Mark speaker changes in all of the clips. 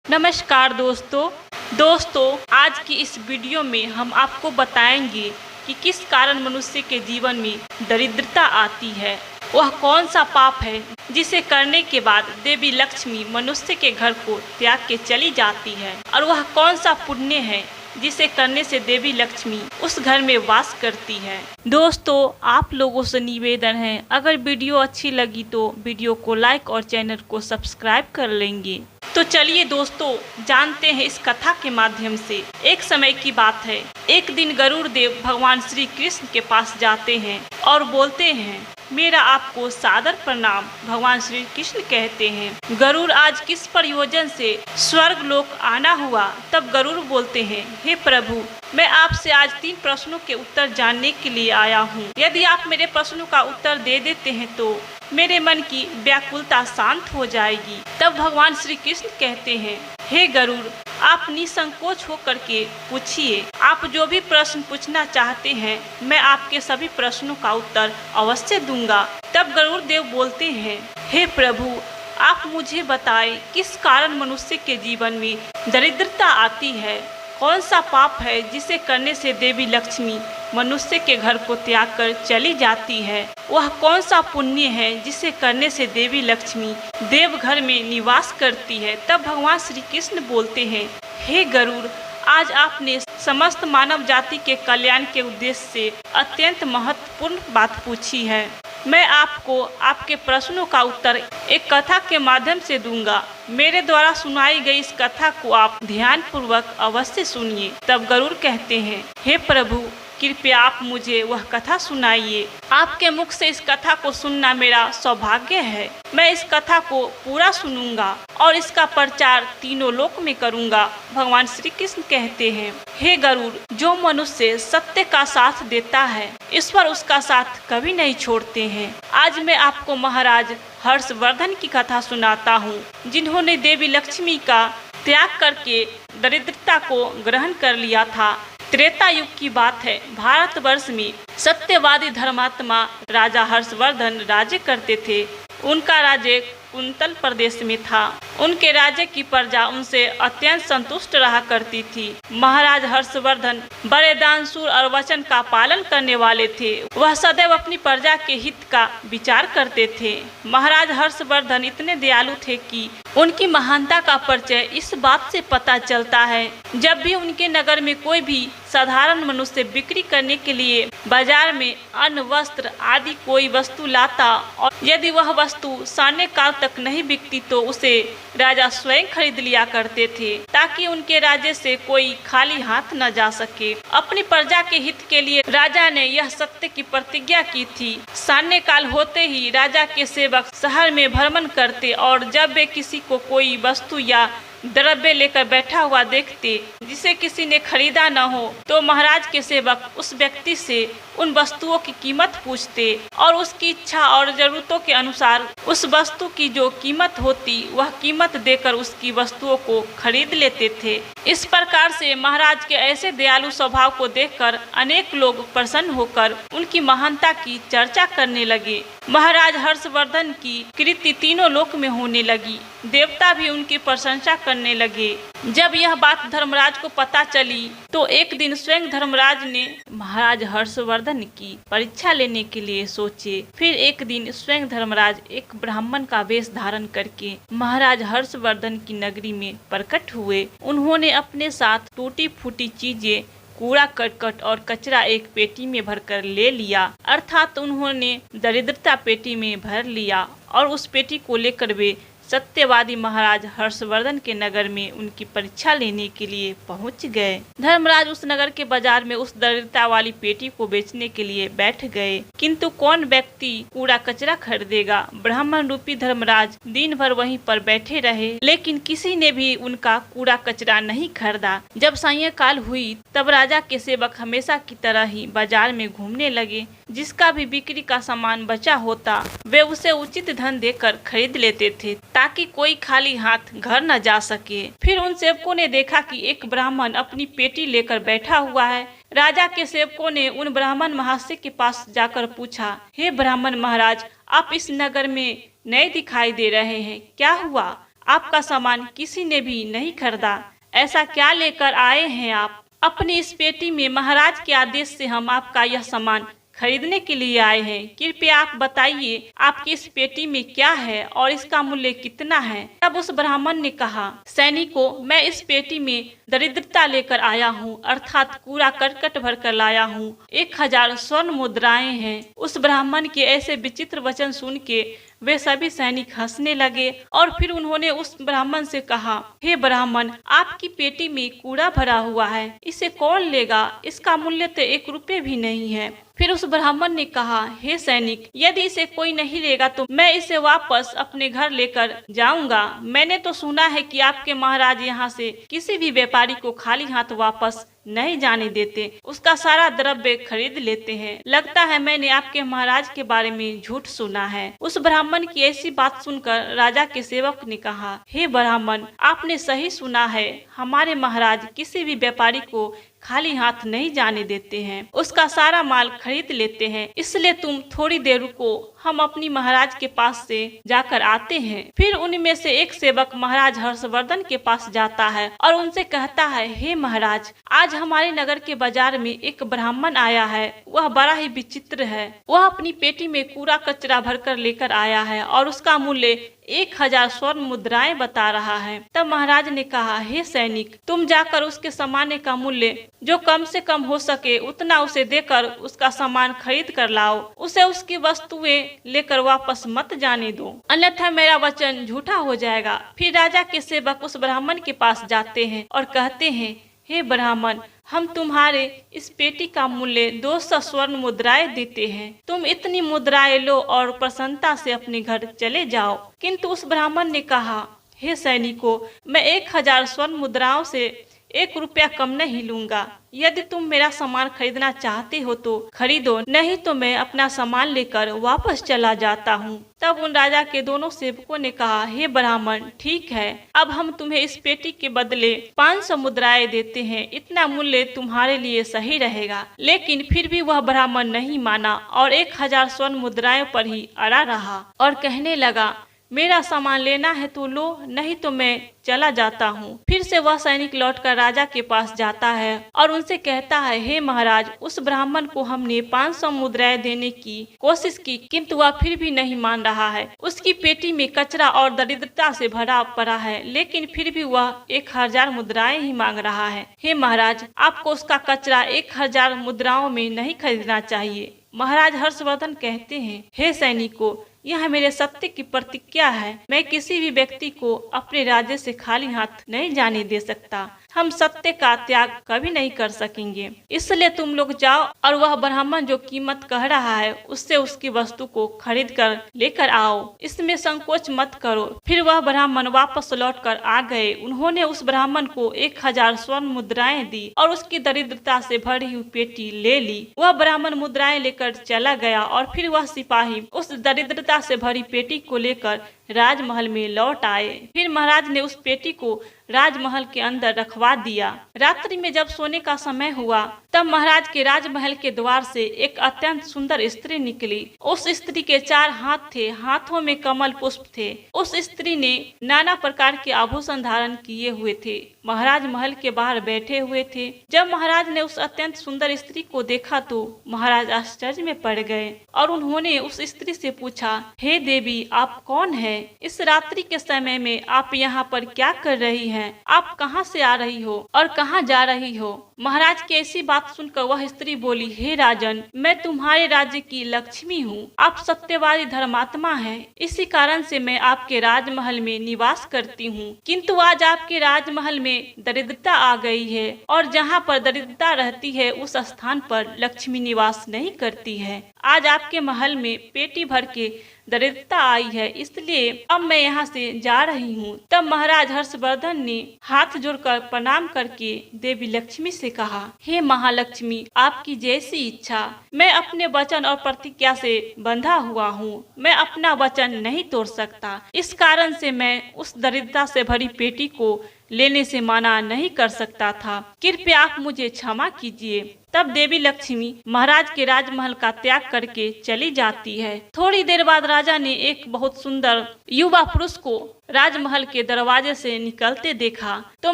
Speaker 1: नमस्कार दोस्तों आज की इस वीडियो में हम आपको बताएंगे कि किस कारण मनुष्य के जीवन में दरिद्रता आती है। वह कौन सा पाप है जिसे करने के बाद देवी लक्ष्मी मनुष्य के घर को त्याग के चली जाती है, और वह कौन सा पुण्य है जिसे करने से देवी लक्ष्मी उस घर में वास करती है। दोस्तों, आप लोगों से निवेदन है, अगर वीडियो अच्छी लगी तो वीडियो को लाइक और चैनल को सब्सक्राइब कर लेंगे। तो चलिए दोस्तों, जानते हैं इस कथा के माध्यम से। एक समय की बात है, एक दिन गरुड़ देव भगवान श्री कृष्ण के पास जाते हैं और बोलते हैं, मेरा आपको सादर प्रणाम। भगवान श्री कृष्ण कहते हैं, गरुड़ आज किस प्रयोजन से स्वर्ग लोक आना हुआ? तब गरुड़ बोलते हैं, हे प्रभु, मैं आपसे आज 3 प्रश्नों के उत्तर जानने के लिए आया हूँ। यदि आप मेरे प्रश्नों का उत्तर दे देते हैं तो मेरे मन की व्याकुलता शांत हो जाएगी। तब भगवान श्री कृष्ण कहते हैं, हे गरुड़, आप निसंकोच होकर के पूछिए। आप जो भी प्रश्न पूछना चाहते हैं, मैं आपके सभी प्रश्नों का उत्तर अवश्य दूंगा। तब गरुड़ देव बोलते हैं, हे प्रभु, आप मुझे बताएं, किस कारण मनुष्य के जीवन में दरिद्रता आती है? कौन सा पाप है जिसे करने से देवी लक्ष्मी मनुष्य के घर को त्याग कर चली जाती है? वह कौन सा पुण्य है जिसे करने से देवी लक्ष्मी देवघर में निवास करती है? तब भगवान श्री कृष्ण बोलते हैं, हे गरुड़, आज आपने समस्त मानव जाति के कल्याण के उद्देश्य से अत्यंत महत्वपूर्ण बात पूछी है। मैं आपको आपके प्रश्नों का उत्तर एक कथा के माध्यम से दूंगा। मेरे द्वारा सुनाई गई इस कथा को आप ध्यान पूर्वक अवश्य सुनिए। तब गरुड़ कहते हैं, हे प्रभु, कृपया आप मुझे वह कथा सुनाइए। आपके मुख से इस कथा को सुनना मेरा सौभाग्य है। मैं इस कथा को पूरा सुनूंगा और इसका प्रचार तीनों लोक में करूंगा। भगवान श्री कृष्ण कहते हैं, हे गरुड़, जो मनुष्य सत्य का साथ देता है, ईश्वर उसका साथ कभी नहीं छोड़ते हैं। आज मैं आपको महाराज हर्षवर्धन की कथा सुनाता हूँ, जिन्होंने देवी लक्ष्मी का त्याग करके दरिद्रता को ग्रहण कर लिया था। त्रेता युग की बात है। भारतवर्ष में सत्यवादी धर्मात्मा राजा हर्षवर्धन राज्य करते थे। उनका राज्य कुंतल प्रदेश में था। उनके राज्य की प्रजा उनसे अत्यंत संतुष्ट रहा करती थी। महाराज हर्षवर्धन बड़े दानशूर और वचन का पालन करने वाले थे। वह सदैव अपनी प्रजा के हित का विचार करते थे। महाराज हर्षवर्धन इतने दयालु थे कि उनकी महानता का परिचय इस बात से पता चलता है, जब भी उनके नगर में कोई भी साधारण मनुष्य बिक्री करने के लिए बाजार में अन्न, वस्त्र आदि कोई वस्तु लाता और यदि वह वस्तु सामने काल तक नहीं बिकती तो उसे राजा स्वयं खरीद लिया करते थे, ताकि उनके राज्य से कोई खाली हाथ न जा सके। अपनी प्रजा के हित के लिए राजा ने यह सत्य की प्रतिज्ञा की थी। सान्य काल होते ही राजा के सेवक शहर में भ्रमण करते और जब वे किसी को कोई वस्तु या द्रव्य लेकर बैठा हुआ देखते जिसे किसी ने खरीदा न हो, तो महाराज के सेवक उस व्यक्ति से उन वस्तुओं की कीमत पूछते और उसकी इच्छा और जरूरतों के अनुसार उस वस्तु की जो कीमत होती वह कीमत देकर उसकी वस्तुओं को खरीद लेते थे। इस प्रकार से महाराज के ऐसे दयालु स्वभाव को देखकर अनेक लोग प्रसन्न होकर उनकी महानता की चर्चा करने लगे। महाराज हर्षवर्धन की कीर्ति तीनों लोक में होने लगी। देवता भी उनकी प्रशंसा करने लगे। जब यह बात धर्मराज को पता चली तो एक दिन स्वयं धर्मराज ने महाराज हर्षवर्धन की परीक्षा लेने के लिए सोचे। फिर एक दिन स्वयं धर्मराज एक ब्राह्मण का वेश धारण करके महाराज हर्षवर्धन की नगरी में प्रकट हुए। उन्होंने अपने साथ टूटी फूटी चीजें, कूड़ा करकट और कचरा एक पेटी में भरकर ले लिया, अर्थात उन्होंने दरिद्रता पेटी में भर लिया और उस पेटी को लेकर वे सत्यवादी महाराज हर्षवर्धन के नगर में उनकी परीक्षा लेने के लिए पहुंच गए। धर्मराज उस नगर के बाजार में उस दरिद्रता वाली पेटी को बेचने के लिए बैठ गए, किंतु कौन व्यक्ति कूड़ा कचरा खरीदेगा? ब्राह्मण रूपी धर्मराज दिन भर वहीं पर बैठे रहे, लेकिन किसी ने भी उनका कूड़ा कचरा नहीं खरीदा। जब सायंकाल हुई तब राजा के सेवक हमेशा की तरह ही बाजार में घूमने लगे। जिसका भी बिक्री का सामान बचा होता वे उसे उचित धन देकर खरीद लेते थे, ताकि कोई खाली हाथ घर न जा सके। फिर उन सेवकों ने देखा कि एक ब्राह्मण अपनी पेटी लेकर बैठा हुआ है। राजा के सेवकों ने उन ब्राह्मण महाशय के पास जाकर पूछा, हे ब्राह्मण महाराज, आप इस नगर में नए दिखाई दे रहे हैं, क्या हुआ? आपका सामान किसी ने भी नहीं खरीदा। ऐसा क्या लेकर आए हैं आप? अपनी इस पेटी में महाराज के आदेश से हम आपका यह सामान खरीदने के लिए आए हैं। कृपया आप बताइए आपकी इस पेटी में क्या है और इसका मूल्य कितना है। तब उस ब्राह्मण ने कहा, सैनिकों, मैं इस पेटी में दरिद्रता लेकर आया हूँ, अर्थात कूड़ा करकट भर कर लाया हूँ। 1000 स्वर्ण मुद्राएं हैं। उस ब्राह्मण के ऐसे विचित्र वचन सुन के वे सभी सैनिक हंसने लगे और फिर उन्होंने उस ब्राह्मण से कहा, हे ब्राह्मण, आपकी पेटी में कूड़ा भरा हुआ है, इसे कौन लेगा? इसका मूल्य तो 1 रुपये भी नहीं है। फिर उस ब्राह्मण ने कहा, हे सैनिक, यदि इसे कोई नहीं लेगा तो मैं इसे वापस अपने घर लेकर जाऊंगा। मैंने तो सुना है कि आपके महाराज यहाँ से किसी भी व्यापारी को खाली हाथ वापस नहीं जाने देते, उसका सारा द्रव्य खरीद लेते हैं। लगता है मैंने आपके महाराज के बारे में झूठ सुना है। उस ब्राह्मण की ऐसी बात सुनकर राजा के सेवक ने कहा, हे ब्राह्मण, आपने सही सुना है, हमारे महाराज किसी भी व्यापारी को खाली हाथ नहीं जाने देते हैं, उसका सारा माल खरीद लेते हैं। इसलिए तुम थोड़ी देर रुको, हम अपनी महाराज के पास से जाकर आते हैं। फिर उनमें से एक सेवक महाराज हर्षवर्धन के पास जाता है और उनसे कहता है, हे महाराज, आज हमारे नगर के बाजार में एक ब्राह्मण आया है। वह बड़ा ही विचित्र है। वह अपनी पेटी में कूड़ा कचरा भरकर लेकर आया है और उसका मूल्य 1000 स्वर्ण मुद्राएं बता रहा है। तब महाराज ने कहा, हे सैनिक, तुम जाकर उसके सामान का मूल्य जो कम से कम हो सके उतना उसे देकर उसका सामान खरीद कर लाओ। उसे उसकी वस्तुएं लेकर वापस मत जाने दो, अन्यथा मेरा वचन झूठा हो जाएगा। फिर राजा के सेवक उस ब्राह्मण के पास जाते हैं और कहते हैं, हे ब्राह्मण, हम तुम्हारे इस पेटी का मूल्य 200 स्वर्ण मुद्राएं देते हैं। तुम इतनी मुद्राएं लो और प्रसन्नता से अपने घर चले जाओ। किंतु उस ब्राह्मण ने कहा, हे सैनिकों, मैं 1000 स्वर्ण मुद्राओं से 1 रुपया कम नहीं लूंगा। यदि तुम मेरा सामान खरीदना चाहते हो तो खरीदो, नहीं तो मैं अपना सामान लेकर वापस चला जाता हूँ। तब उन राजा के दोनों सेवकों ने कहा, हे ब्राह्मण, ठीक है, अब हम तुम्हें इस पेटी के बदले 500 मुद्राएं देते हैं। इतना मूल्य तुम्हारे लिए सही रहेगा। लेकिन फिर भी वह ब्राह्मण नहीं माना और 1000 स्वर्ण मुद्राएं पर ही अड़ा रहा और कहने लगा, मेरा सामान लेना है तो लो, नहीं तो मैं चला जाता हूँ। फिर से वह सैनिक लौटकर राजा के पास जाता है और उनसे कहता है, हे महाराज, उस ब्राह्मण को हमने 500 मुद्राएं देने की कोशिश की, किंतु वह फिर भी नहीं मान रहा है। उसकी पेटी में कचरा और दरिद्रता से भरा पड़ा है, लेकिन फिर भी वह 1000 मुद्राएं ही मांग रहा है। हे महाराज, आपको उसका कचरा 1000 मुद्राओं में नहीं खरीदना चाहिए। महाराज हर्षवर्धन कहते हैं, हे सैनिकों, यह मेरे सत्य की प्रतिज्ञा है। मैं किसी भी व्यक्ति को अपने राज्य से खाली हाथ नहीं जाने दे सकता। हम सत्य का त्याग कभी नहीं कर सकेंगे। इसलिए तुम लोग जाओ और वह ब्राह्मण जो कीमत कह रहा है उससे उसकी वस्तु को खरीद कर लेकर आओ। इसमें संकोच मत करो। फिर वह ब्राह्मण वापस लौटकर आ गए। उन्होंने उस ब्राह्मण को 1000 स्वर्ण मुद्राएं दी और उसकी दरिद्रता से भरी हुई पेटी ले ली। वह ब्राह्मण मुद्राएं लेकर चला गया और फिर वह सिपाही उस दरिद्रता से भरी पेटी को लेकर राजमहल में लौट आए। फिर महाराज ने उस पेटी को राजमहल के अंदर रखवा दिया। रात्रि में जब सोने का समय हुआ तब महाराज के राजमहल के द्वार से एक अत्यंत सुंदर स्त्री निकली। उस स्त्री के 4 हाथ थे, हाथों में कमल पुष्प थे। उस स्त्री ने नाना प्रकार के आभूषण धारण किए हुए थे। महाराज महल के बाहर बैठे हुए थे। जब महाराज ने उस अत्यंत सुंदर स्त्री को देखा तो महाराज आश्चर्य में पड़ गए और उन्होंने उस स्त्री से पूछा, हे देवी, आप कौन है? इस रात्रि के समय में आप यहाँ पर क्या कर रही हैं? आप कहाँ से आ रही हो और कहाँ जा रही हो? महाराज की ऐसी बात सुनकर वह स्त्री बोली, हे राजन, मैं तुम्हारे राज्य की लक्ष्मी हूँ। आप सत्यवादी धर्मात्मा हैं, इसी कारण से मैं आपके राजमहल में निवास करती हूँ। किंतु आज आपके राजमहल में दरिद्रता आ गई है और जहाँ पर दरिद्रता रहती है उस स्थान पर लक्ष्मी निवास नहीं करती है। आज आपके महल में पेटी भर के दरिद्रता आई है, इसलिए अब मैं यहाँ से जा रही हूँ। तब महाराज हर्षवर्धन ने हाथ जोड़कर प्रणाम करके देवी लक्ष्मी से कहा, हे महालक्ष्मी, आपकी जैसी इच्छा। मैं अपने वचन और प्रतिज्ञा से बंधा हुआ हूँ। मैं अपना वचन नहीं तोड़ सकता। इस कारण से मैं उस दरिद्रता से भरी पेटी को लेने से मना नहीं कर सकता था। कृपया आप मुझे क्षमा कीजिए। तब देवी लक्ष्मी महाराज के राजमहल का त्याग करके चली जाती है। थोड़ी देर बाद राजा ने एक बहुत सुंदर युवा पुरुष को राजमहल के दरवाजे से निकलते देखा तो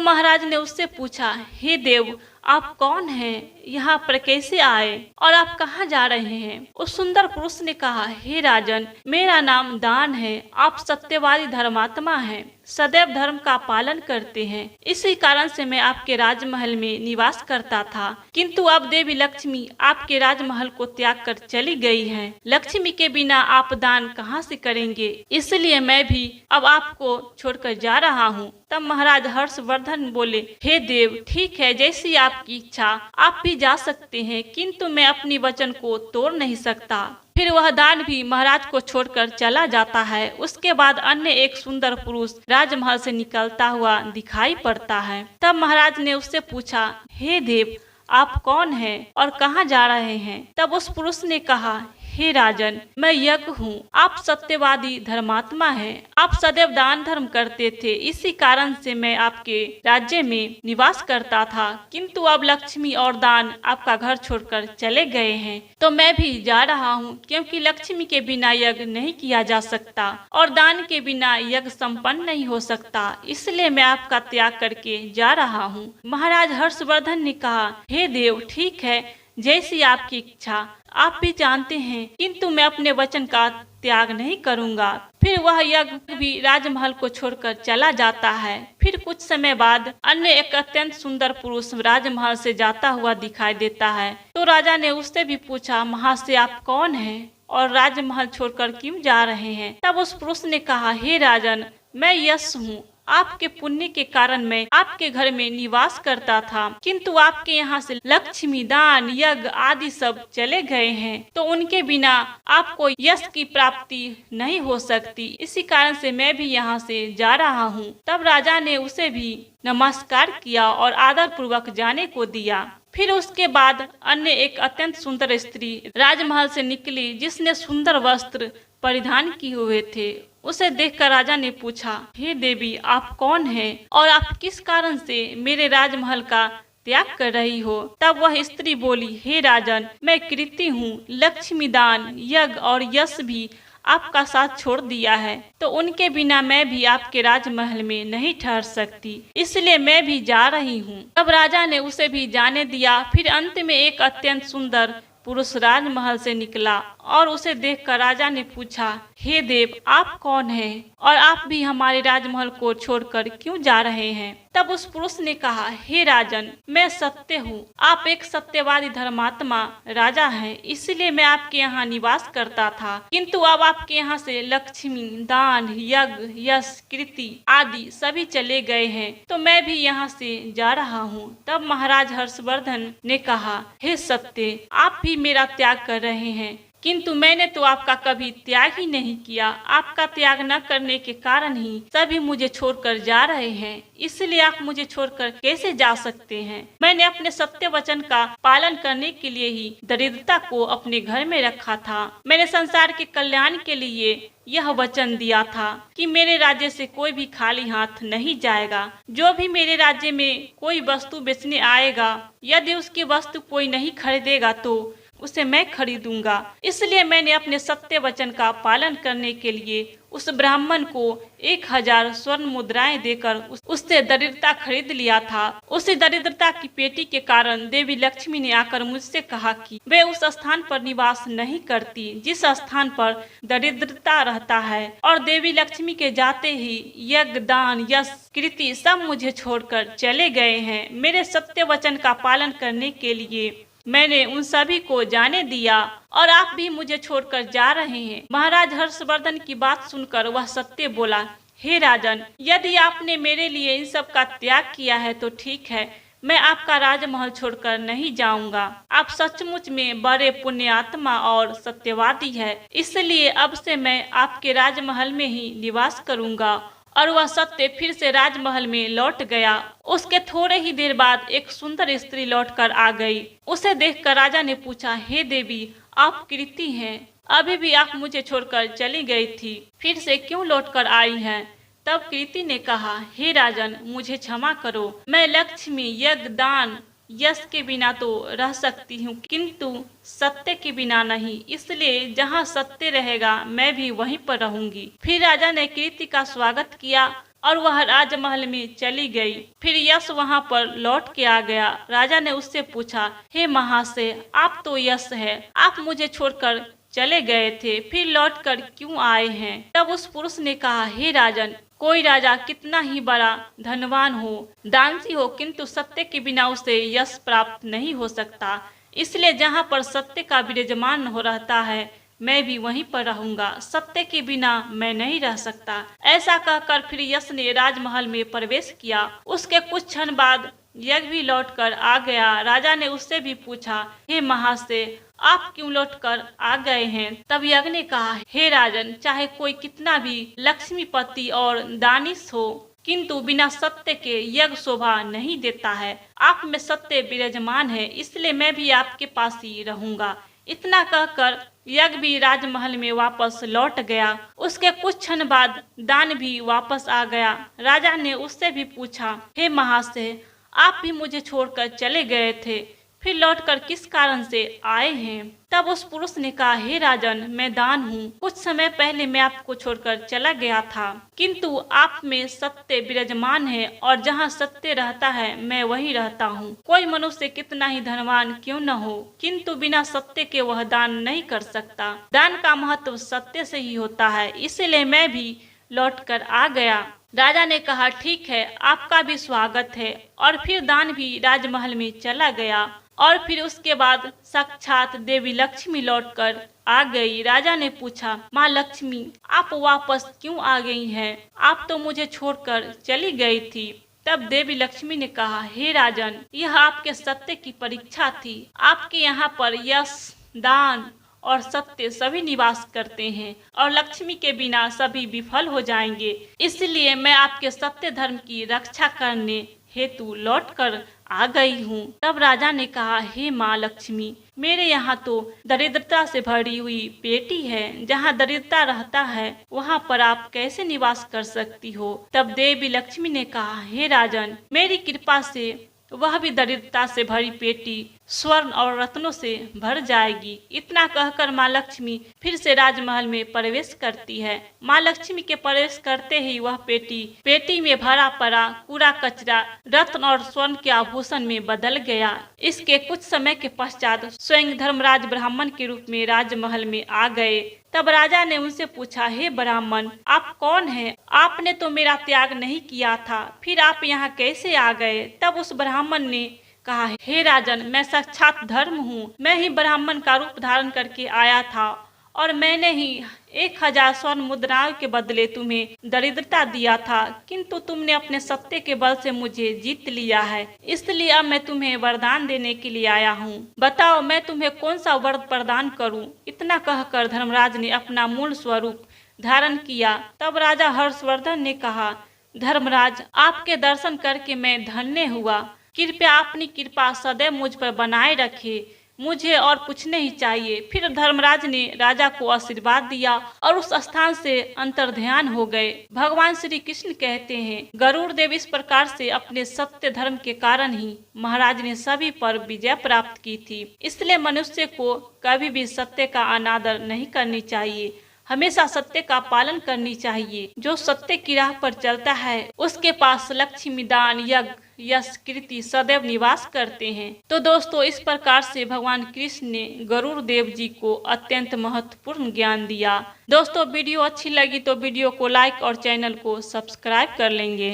Speaker 1: महाराज ने उससे पूछा, हे देव, आप कौन हैं? यहाँ पर कैसे आए और आप कहाँ जा रहे हैं? उस सुंदर पुरुष ने कहा, हे राजन, मेरा नाम दान है। आप सत्यवादी धर्मात्मा हैं, सदैव धर्म का पालन करते हैं। इसी कारण से मैं आपके राजमहल में निवास करता था, किंतु अब देवी लक्ष्मी आपके राजमहल को त्याग कर चली गई हैं। लक्ष्मी के बिना आप दान कहाँ से करेंगे? इसलिए मैं भी अब आपको छोड़कर जा रहा हूँ। तब महाराज हर्षवर्धन बोले, हे देव, ठीक है, जैसी आपकी इच्छा, आप भी जा सकते हैं, किंतु मैं अपनी वचन को तोड़ नहीं सकता। फिर वह दान भी महाराज को छोड़कर चला जाता है। उसके बाद अन्य एक सुंदर पुरुष राजमहल से निकलता हुआ दिखाई पड़ता है। तब महाराज ने उससे पूछा, हे देव, आप कौन हैं और कहाँ जा रहे हैं? तब उस पुरुष ने कहा, हे राजन, मैं यज्ञ हूँ। आप सत्यवादी धर्मात्मा हैं। आप सदैव दान धर्म करते थे, इसी कारण से मैं आपके राज्य में निवास करता था, किंतु अब लक्ष्मी और दान आपका घर छोड़कर चले गए हैं, तो मैं भी जा रहा हूँ, क्योंकि लक्ष्मी के बिना यज्ञ नहीं किया जा सकता और दान के बिना यज्ञ संपन्न नहीं हो सकता। इसलिए मैं आपका त्याग करके जा रहा हूँ। महाराज हर्षवर्धन ने कहा, हे देव, ठीक है, जैसी आपकी इच्छा। आप भी जानते हैं, किंतु मैं अपने वचन का त्याग नहीं करूंगा। फिर वह यज्ञ भी राजमहल को छोड़कर चला जाता है। फिर कुछ समय बाद अन्य एक अत्यंत सुंदर पुरुष राजमहल से जाता हुआ दिखाई देता है। तो राजा ने उससे भी पूछा, महाशय, आप कौन हैं और राजमहल छोड़कर क्यों जा रहे हैं? तब उस पुरुष ने कहा, हे राजन, मैं यश हूँ। आपके पुण्य के कारण मैं आपके घर में निवास करता था, किंतु आपके यहाँ से लक्ष्मी, दान, यज्ञ आदि सब चले गए हैं, तो उनके बिना आपको यश की प्राप्ति नहीं हो सकती। इसी कारण से मैं भी यहाँ से जा रहा हूँ। तब राजा ने उसे भी नमस्कार किया और आदर पूर्वक जाने को दिया। फिर उसके बाद अन्य एक अत्यंत सुंदर स्त्री राजमहल से निकली, जिसने सुंदर वस्त्र परिधान किए हुए थे। उसे देखकर राजा ने पूछा, हे देवी, आप कौन हैं और आप किस कारण से मेरे राजमहल का त्याग कर रही हो? तब वह स्त्री बोली, हे राजन, मैं कृति हूँ। लक्ष्मी, दान, यज्ञ और यश भी आपका साथ छोड़ दिया है, तो उनके बिना मैं भी आपके राजमहल में नहीं ठहर सकती, इसलिए मैं भी जा रही हूँ। तब राजा ने उसे भी जाने दिया। फिर अंत में एक अत्यंत सुंदर पुरुष राजमहल से निकला और उसे देखकर राजा ने पूछा, हे देव, आप कौन हैं और आप भी हमारे राजमहल को छोड़कर क्यों जा रहे हैं? तब उस पुरुष ने कहा, हे राजन, मैं सत्य हूँ। आप एक सत्यवादी धर्मात्मा राजा हैं, इसलिए मैं आपके यहाँ निवास करता था, किंतु अब आपके यहाँ से लक्ष्मी, दान, यज्ञ, यश, कृति आदि सभी चले गए हैं, तो मैं भी यहाँ से जा रहा हूँ। तब महाराज हर्षवर्धन ने कहा, हे सत्य, आप भी मेरा त्याग कर रहे हैं, किंतु मैंने तो आपका कभी त्याग ही नहीं किया। आपका त्याग न करने के कारण ही सभी मुझे छोड़कर जा रहे हैं, इसलिए आप मुझे छोड़कर कैसे जा सकते हैं? मैंने अपने सत्य वचन का पालन करने के लिए ही दरिद्रता को अपने घर में रखा था। मैंने संसार के कल्याण के लिए यह वचन दिया था कि मेरे राज्य से कोई भी खाली हाथ नहीं जाएगा। जो भी मेरे राज्य में कोई वस्तु बेचने आएगा, यदि उसकी वस्तु कोई नहीं खरीदेगा तो उसे मैं खरीदूंगा। इसलिए मैंने अपने सत्य वचन का पालन करने के लिए उस ब्राह्मण को 1000 स्वर्ण मुद्राएं देकर उससे दरिद्रता खरीद लिया था। उसी दरिद्रता की पेटी के कारण देवी लक्ष्मी ने आकर मुझसे कहा कि वे उस स्थान पर निवास नहीं करती जिस स्थान पर दरिद्रता रहता है, और देवी लक्ष्मी के जाते ही यज्ञ, दान, यश, कृति सब मुझे छोड़कर चले गए हैं। मेरे सत्य वचन का पालन करने के लिए मैंने उन सभी को जाने दिया और आप भी मुझे छोड़कर जा रहे हैं। महाराज हर्षवर्धन की बात सुनकर वह सत्य बोला, हे राजन, यदि आपने मेरे लिए इन सब का त्याग किया है तो ठीक है, मैं आपका राजमहल छोड़कर नहीं जाऊंगा। आप सचमुच में बड़े पुण्य आत्मा और सत्यवादी है, इसलिए अब से मैं आपके राजमहल में ही निवास करूंगा। और वह सत्य फिर से राजमहल में लौट गया। उसके थोड़े ही देर बाद एक सुंदर स्त्री लौटकर आ गई। उसे देखकर राजा ने पूछा, हे देवी, आप कृति हैं, अभी भी आप मुझे छोड़कर चली गई थी, फिर से क्यों लौटकर आई हैं? तब कृति ने कहा, हे राजन, मुझे क्षमा करो, मैं लक्ष्मी, यज्ञ, दान यश के बिना तो रह सकती हूँ, किंतु सत्य के बिना नहीं, इसलिए जहाँ सत्य रहेगा मैं भी वहीं पर रहूंगी। फिर राजा ने कीर्ति का स्वागत किया और वह राजमहल में चली गई। फिर यश वहां पर लौट के आ गया। राजा ने उससे पूछा, हे महाशय, आप तो यश है, आप मुझे छोड़कर चले गए थे, फिर लौटकर क्यों आए हैं? तब उस पुरुष ने कहा, हे राजन, कोई राजा कितना ही बड़ा धनवान हो, दानसी हो, किंतु सत्य के बिना उसे यश प्राप्त नहीं हो सकता। इसलिए जहाँ पर सत्य का विराजमान हो रहता है मैं भी वहीं पर रहूंगा, सत्य के बिना मैं नहीं रह सकता। ऐसा कहकर फिर यश ने राजमहल में प्रवेश किया। उसके कुछ क्षण बाद यज्ञ भी लौटकर आ गया। राजा ने उससे भी पूछा, हे महाशय, आप क्यों लौटकर आ गए हैं? तब यज्ञ ने कहा, हे राजन, चाहे कोई कितना भी लक्ष्मीपति और दानिश हो, किंतु बिना सत्य के यज्ञ शोभा नहीं देता है। आप में सत्य विराजमान है, इसलिए मैं भी आपके पास ही रहूंगा। इतना कहकर यज्ञ भी राजमहल में वापस लौट गया। उसके कुछ क्षण बाद दान भी वापस आ गया। राजा ने उससे भी पूछा, हे महाशय, आप भी मुझे छोड़कर चले गए थे, फिर लौटकर किस कारण से आए हैं? तब उस पुरुष ने कहा, हे राजन, मैं दान हूँ। कुछ समय पहले मैं आपको छोड़कर चला गया था, किंतु आप में सत्य विराजमान है और जहाँ सत्य रहता है मैं वहीं रहता हूँ। कोई मनुष्य कितना ही धनवान क्यों न हो, किंतु बिना सत्य के वह दान नहीं कर सकता। दान का महत्व सत्य से ही होता है, इसलिए मैं भी लौटकर आ गया। राजा ने कहा, ठीक है, आपका भी स्वागत है। और फिर दान भी राजमहल में चला गया और फिर उसके बाद साक्षात देवी लक्ष्मी लौटकर आ गई। राजा ने पूछा, माँ लक्ष्मी, आप वापस क्यों आ गई हैं? आप तो मुझे छोड़कर चली गई थी। तब देवी लक्ष्मी ने कहा, हे राजन, यह आपके सत्य की परीक्षा थी। आपके यहाँ पर यश, दान और सत्य सभी निवास करते हैं और लक्ष्मी के बिना सभी विफल हो जाएंगे। इसलिए मैं आपके सत्य धर्म की रक्षा करने हेतु लौटकर आ गई हूँ। तब राजा ने कहा, हे माँ लक्ष्मी, मेरे यहाँ तो दरिद्रता से भरी हुई पेटी है। जहाँ दरिद्रता रहता है वहाँ पर आप कैसे निवास कर सकती हो? तब देवी लक्ष्मी ने कहा, हे राजन, मेरी कृपा से वह भी दरिद्रता से भरी पेटी स्वर्ण और रत्नों से भर जाएगी। इतना कहकर माँ लक्ष्मी फिर से राजमहल में प्रवेश करती है। माँ लक्ष्मी के प्रवेश करते ही वह पेटी में भरा पड़ा कूड़ा कचरा रत्न और स्वर्ण के आभूषण में बदल गया। इसके कुछ समय के पश्चात स्वयं धर्मराज ब्राह्मण के रूप में राजमहल में आ गए। तब राजा ने उनसे पूछा, हे ब्राह्मण, आप कौन हैं? आपने तो मेरा त्याग नहीं किया था, फिर आप यहाँ कैसे आ गए? तब उस ब्राह्मण ने कहा, हे राजन, मैं साक्षात धर्म हूँ। मैं ही ब्राह्मण का रूप धारण करके आया था और मैंने ही 1000 स्वर्ण मुद्राओं के बदले तुम्हें दरिद्रता दिया था, किंतु तुमने अपने सत्य के बल से मुझे जीत लिया है। इसलिए अब मैं तुम्हें वरदान देने के लिए आया हूँ। बताओ, मैं तुम्हें कौन सा वर प्रदान करूँ? इतना कहकर धर्मराज ने अपना मूल स्वरूप धारण किया। तब राजा हर्षवर्धन ने कहा, धर्मराज, आपके दर्शन करके मैं धन्य हुआ। कृपया अपनी कृपा सदैव मुझ पर बनाए रखे, मुझे और कुछ नहीं चाहिए। फिर धर्मराज ने राजा को आशीर्वाद दिया और उस स्थान से अंतर्ध्यान हो गए। भगवान श्री कृष्ण कहते हैं, गरुड़ देव इस प्रकार से अपने सत्य धर्म के कारण ही महाराज ने सभी पर विजय प्राप्त की थी। इसलिए मनुष्य को कभी भी सत्य का अनादर नहीं करनी चाहिए, हमेशा सत्य का पालन करनी चाहिए। जो सत्य की राह पर चलता है उसके पास लक्ष्मी, दान, यज्ञ, यश, कीर्ति सदैव निवास करते हैं। तो दोस्तों, इस प्रकार से भगवान कृष्ण ने गरुड़ देव जी को अत्यंत महत्वपूर्ण ज्ञान दिया। दोस्तों, वीडियो अच्छी लगी तो वीडियो को लाइक और चैनल को सब्सक्राइब कर लेंगे।